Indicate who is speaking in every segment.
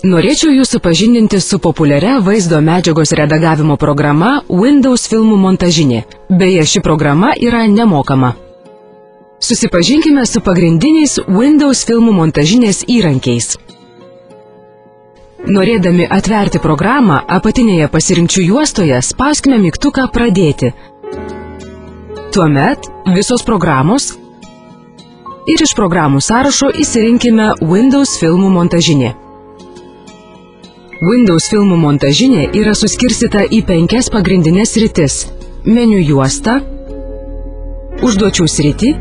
Speaker 1: Norėčiau Jūs supažindinti su populiaria vaizdo medžiagos redagavimo programa Windows filmų montažinė. Beje, ši programa yra nemokama. Susipažinkime su pagrindiniais Windows filmų montažinės įrankiais. Norėdami atverti programą, apatinėje pasirinkčių juostoje spauskime mygtuką Pradėti. Tuomet visos programos ir iš programų sąrašo išsirinkime Windows filmų montažinė. Windows filmų montažinė yra suskirstyta į 5 pagrindinės sritis – meniu juostą, užduočių sritį,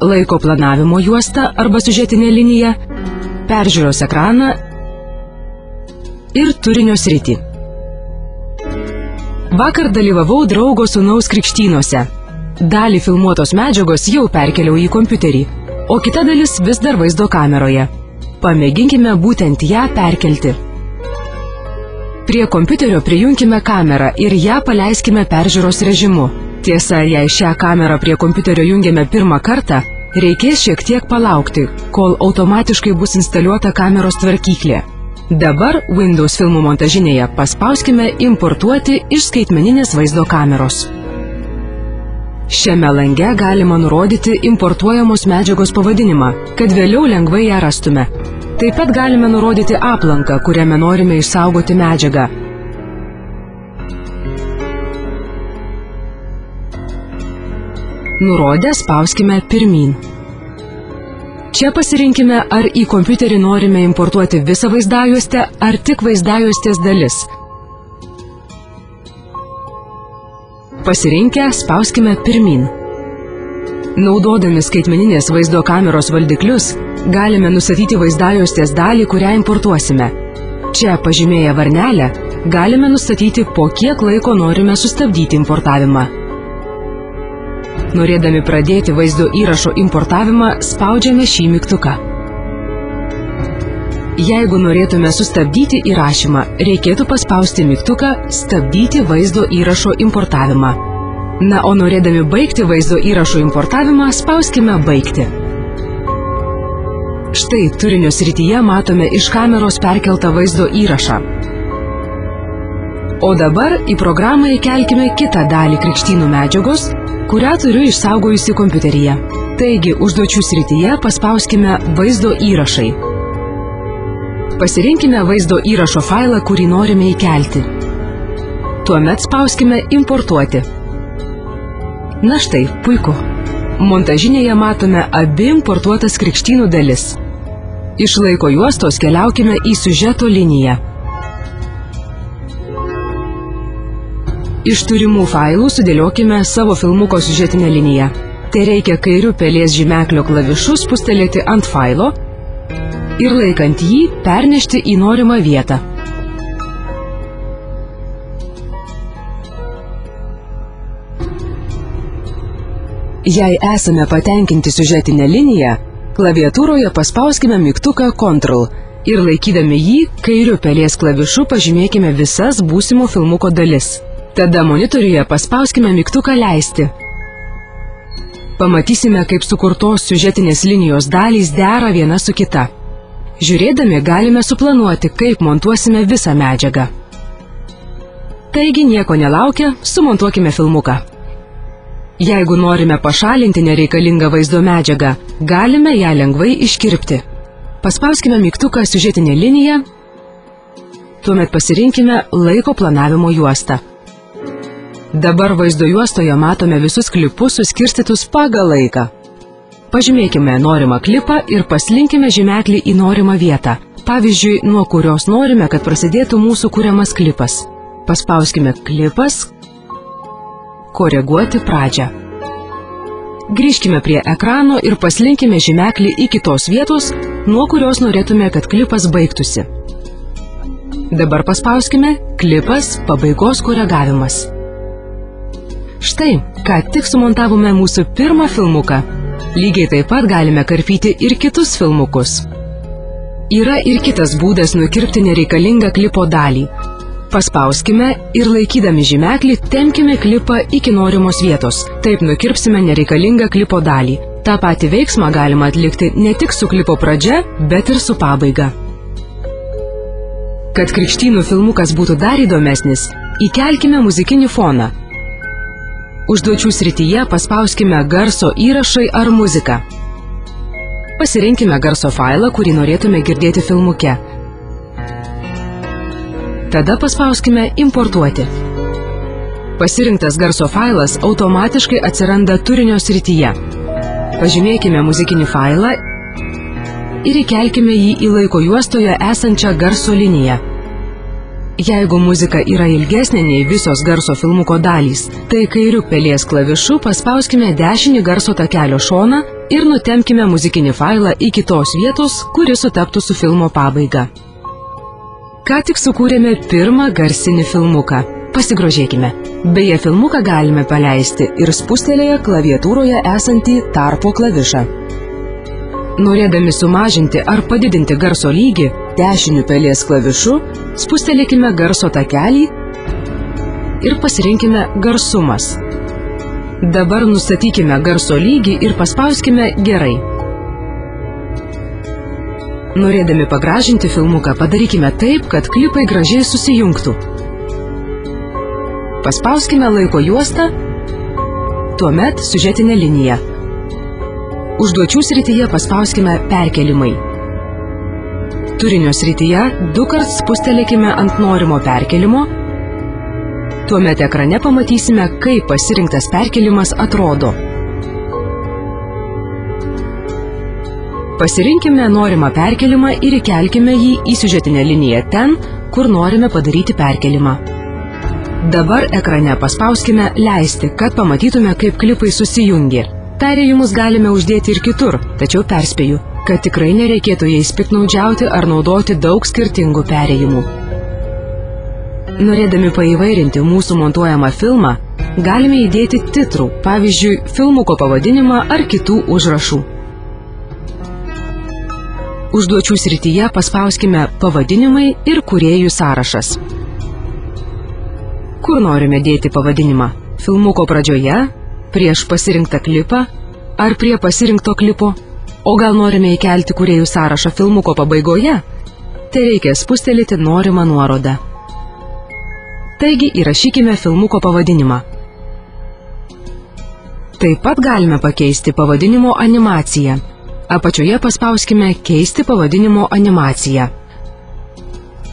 Speaker 1: laiko planavimo juostą arba siužetinę liniją, peržiūros ekraną ir turinio sritį. Vakar dalyvavau draugo sūnaus krikštynuose. Dalį filmuotos medžiagos jau perkeliau į kompiuterį, o kita dalis vis dar vaizdo kameroje. Pamėginkime būtent ją perkelti. Prie kompiuterio prijunkime kamerą ir ją paleiskime peržiūros režimu. Tiesa, jei šią kamerą prie kompiuterio jungiame pirmą kartą, reikės šiek tiek palaukti, kol automatiškai bus instaliuota kameros tvarkyklė. Dabar Windows filmų montažinėje paspauskime Importuoti iš skaitmeninės vaizdo kameros. Šiame lange galima nurodyti importuojamos medžiagos pavadinimą, kad vėliau lengvai ją rastume. Taip pat galime nurodyti aplanką, kuriame norime išsaugoti medžiagą. Nurodę spauskime Pirmyn. Čia pasirinkime, ar į kompiuterį norime importuoti visą vaizdajuostę, ar tik vaizdajuostės dalis. Pasirinkę, spauskime Pirmyn. Naudodami skaitmeninės vaizdo kameros valdiklius, galime nustatyti vaizdajuostės dalį, kurią importuosime. Čia pažymėję varnelę, galime nustatyti, po kiek laiko norime sustabdyti importavimą. Norėdami pradėti vaizdo įrašo importavimą, spaudžiame šį mygtuką. Jeigu norėtume sustabdyti įrašymą, reikėtų paspausti mygtuką Stabdyti vaizdo įrašo importavimą. Na, o norėdami baigti vaizdo įrašo importavimą, spauskime Baigti. Štai turinio srityje matome iš kameros perkeltą vaizdo įrašą. O dabar į programą įkelkime kitą dalį krikštynų medžiagos, kurią turiu išsaugojusi kompiuteryje. Taigi, užduočių srityje paspauskime Vaizdo įrašai. Pasirinkime vaizdo įrašo failą, kurį norime įkelti. Tuomet spauskime Importuoti. Na štai, puiku. Montažinėje matome abi importuotas krikštynų dalis. Iš laiko juostos keliaukime į siužeto liniją. Iš turimų failų sudėliokime savo filmuko siužetinę liniją. Tai reikia kairiu pelės žymeklio klavišu spustelėti ant failo ir laikant jį pernešti į norimą vietą. Jei esame patenkinti siužetinę liniją, klaviatūroje paspauskime mygtuką Ctrl ir laikydami jį kairiu pelės klavišu pažymėkime visas būsimo filmuko dalis. Tada monitoriuje paspauskime mygtuką Leisti. Pamatysime, kaip sukurtos siužetinės linijos dalys dera viena su kita. Žiūrėdami galime suplanuoti, kaip montuosime visą medžiagą. Taigi, nieko nelaukę, sumontuokime filmuką. Jeigu norime pašalinti nereikalingą vaizdo medžiagą, galime ją lengvai iškirpti. Paspauskime mygtuką Siužetinė linija, tuomet pasirinkime Laiko planavimo juostą. Dabar vaizdo juostoje matome visus klipus suskirstytus pagal laiką. Pažymėkime norimą klipą ir paslinkime žymeklį į norimą vietą. Pavyzdžiui, nuo kurios norime, kad prasidėtų mūsų kuriamas klipas. Paspauskime Klipas, Koreguoti pradžią. Grįžkime prie ekrano ir paslinkime žymeklį iki tos vietos, nuo kurios norėtume, kad klipas baigtųsi. Dabar paspauskime Klipas, pabaigos koregavimas. Štai, ką tik sumontavome mūsų pirmą filmuką. Lygiai taip pat galime karpyti ir kitus filmukus. Yra ir kitas būdas nukirpti nereikalingą klipo dalį. Paspauskime ir laikydami žymeklį tempkime klipą iki norimos vietos. Taip nukirpsime nereikalingą klipo dalį. Ta patį veiksmą galima atlikti ne tik su klipo pradžia, bet ir su pabaiga. Kad krikštynų filmukas būtų dar įdomesnis, įkelkime muzikinį foną. Užduočių srityje paspauskime garso įrašai ar muziką. Pasirinkime garso failą, kurį norėtume girdėti filmuke. Tada paspauskime importuoti. Pasirinktas garso failas automatiškai atsiranda turinio srityje. Pažymėkime muzikinį failą ir įkelkime jį į laiko juostoje esančią garso liniją. Jeigu muzika yra ilgesnė nei visos garso filmuko dalys, tai kairiu pelės klavišu paspauskime dešinį garso takelio šoną ir nutempkime muzikinį failą iki tos vietos, kuri sutaptų su filmo pabaiga. Ką tik sukūrėme pirmą garsinį filmuką. Pasigrožėkime. Beje, filmuką galime paleisti ir spustelėję klaviatūroje esantį tarpo klavišą. Norėdami sumažinti ar padidinti garso lygį, dešiniu pelės klavišu spustelėkime garso takelį ir pasirinkime garsumas. Dabar nustatykime garso lygį ir paspauskime gerai. Norėdami pagražinti filmuką, padarykime taip, kad klipai gražiai susijungtų. Paspauskime laiko juostą, tuomet siužetinę liniją. Užduočių srityje paspauskime perkelimai. Turinio srityje 2 kart spustelėkime ant norimo perkelimo, tuomet ekrane pamatysime, kaip pasirinktas perkelimas atrodo. Pasirinkime norimą perkelimą ir įkelkime jį į siužetinę liniją ten, kur norime padaryti perkelimą. Dabar ekrane paspauskime leisti, kad pamatytume, kaip klipai susijungia. Perėjimus galime uždėti ir kitur, tačiau perspėju, kad tikrai nereikėtų jais piktnaudžiauti ar naudoti daug skirtingų perėjimų. Norėdami paįvairinti mūsų montuojamą filmą, galime įdėti titrų, pavyzdžiui, filmuko pavadinimą ar kitų užrašų. Užduočių srityje paspauskime pavadinimai ir kūrėjų sąrašas. Kur norime dėti pavadinimą? Filmuko pradžioje, prieš pasirinktą klipą ar prie pasirinkto klipo? O gal norime įkelti kūrėjų sąrašą filmuko pabaigoje? Tai reikia spustelėti norimą nuorodą. Taigi įrašykime filmuko pavadinimą. Taip pat galime pakeisti pavadinimo animaciją. Apačioje paspauskime keisti pavadinimo animaciją.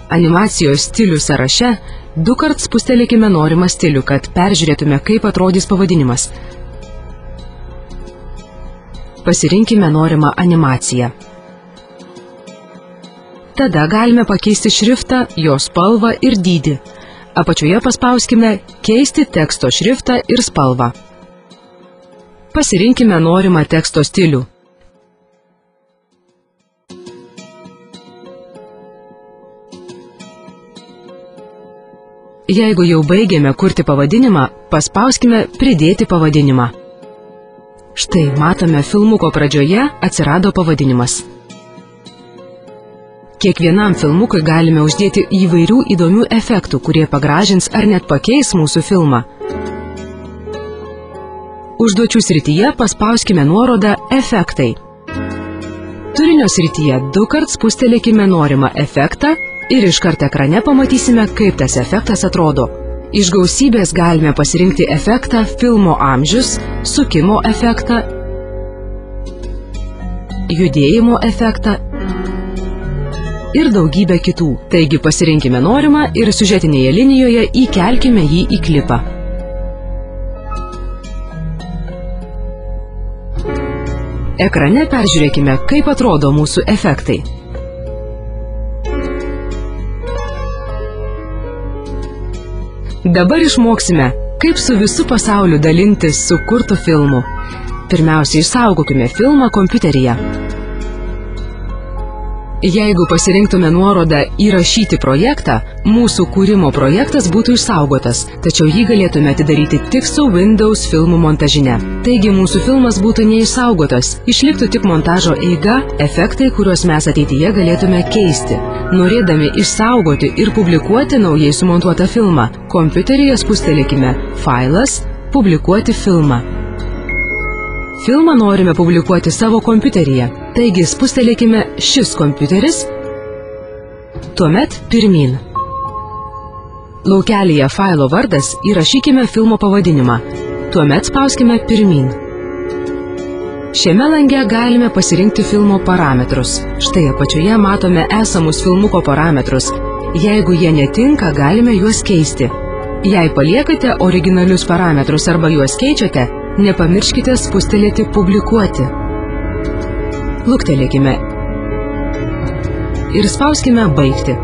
Speaker 1: Animacijos stilių sąraše 2 kart spustelėkime norimą stilių, kad peržiūrėtume, kaip atrodys pavadinimas. Pasirinkime norimą animaciją. Tada galime pakeisti šriftą, jo spalvą ir dydį. Apačioje paspauskime keisti teksto šriftą ir spalvą. Pasirinkime norimą teksto stilių. Jeigu jau baigėme kurti pavadinimą, paspauskime pridėti pavadinimą. Štai matome, filmuko pradžioje atsirado pavadinimas. Kiekvienam filmukui galime uždėti įvairių įdomių efektų, kurie pagražins ar net pakeis mūsų filmą. Užduočių srityje paspauskime nuorodą efektai. Turinio srityje 2 kart spustelėkime norimą efektą ir iškart ekrane pamatysime, kaip tas efektas atrodo. Iš gausybės galime pasirinkti efektą filmo amžius, sukimo efektą, judėjimo efektą ir daugybę kitų. Taigi pasirinkime norimą ir siužetinėje linijoje įkelkime jį į klipą. Ekrane peržiūrėkime, kaip atrodo mūsų efektai. Dabar išmoksime, kaip su visu pasauliu dalintis sukurtu filmu. Pirmiausia, išsaugokime filmą kompiuteryje. Jeigu pasirinktume nuorodą įrašyti projektą, mūsų kūrimo projektas būtų išsaugotas, tačiau jį galėtume atidaryti tik su Windows filmų montažine. Taigi mūsų filmas būtų neišsaugotas, išliktų tik montažo eiga, efektai, kuriuos mes ateityje galėtume keisti. Norėdami išsaugoti ir publikuoti naujai sumontuotą filmą, kompiuteryje spustelėkime Failas, publikuoti filmą. Filmą norime publikuoti savo kompiuteryje, taigi spustelėkime Šis kompiuteris Tuomet pirmyn. Laukelyje failo vardas įrašykime filmo pavadinimą. Tuomet spauskime pirmyn. Šiame lange galime pasirinkti filmo parametrus. Štai apačioje matome esamus filmuko parametrus. Jeigu jie netinka, galime juos keisti. Jei paliekate originalius parametrus arba juos keičiate, nepamirškite spustelėti publikuoti. Luktelėkime ir spauskime baigti.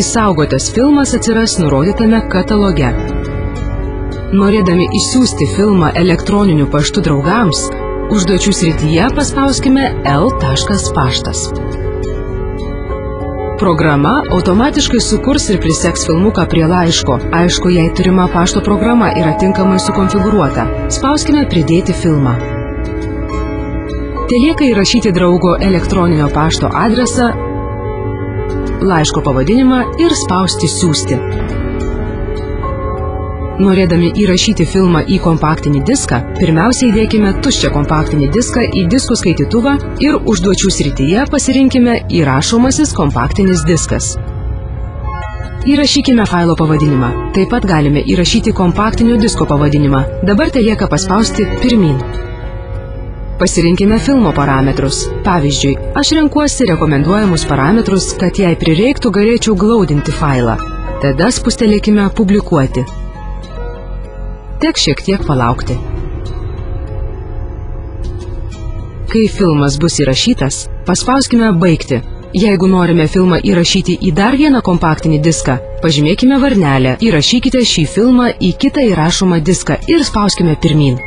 Speaker 1: Išsaugotas filmas atsiras nurodytame kataloge. Norėdami išsiųsti filmą elektroniniu paštu draugams, užduočių srityje paspauskime L.paštas. Programa automatiškai sukurs ir priseks filmuką prie laiško. Aišku, jei turima pašto programa yra tinkamai sukonfigūruota. Spauskime pridėti filmą. Telieka įrašyti draugo elektroninio pašto adresą, laiško pavadinimą ir spausti siųsti. Norėdami įrašyti filmą į kompaktinį diską, pirmiausia įdėkime tuščią kompaktinį diską į diskų skaitytuvą ir užduočių srityje pasirinkime įrašomasis kompaktinis diskas. Įrašykime failo pavadinimą. Taip pat galime įrašyti kompaktinio disko pavadinimą. Dabar telieka paspausti pirmyn. Pasirinkime filmo parametrus. Pavyzdžiui, aš renkuosi rekomenduojamus parametrus, kad jei prireiktų, galėčiau glaudinti failą. Tada spustelėkime publikuoti. Tek šiek tiek palaukti. Kai filmas bus įrašytas, paspauskime baigti. Jeigu norime filmą įrašyti į dar vieną kompaktinį diską, pažymėkime varnelę, įrašykite šį filmą į kitą įrašomą diską ir spauskime pirmyn.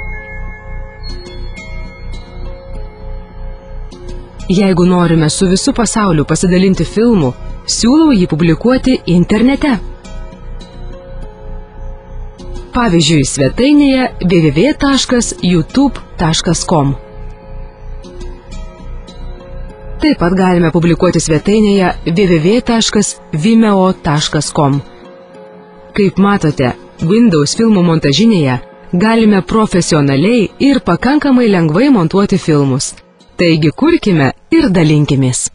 Speaker 1: Jeigu norime su visu pasauliu pasidalinti filmu, siūlau jį publikuoti internete. Pavyzdžiui, svetainėje www.youtube.com. Taip pat galime publikuoti svetainėje www.vimeo.com. Kaip matote, Windows filmų montažinėje galime profesionaliai ir pakankamai lengvai montuoti filmus. Taigi kurkime ir dalinkimės.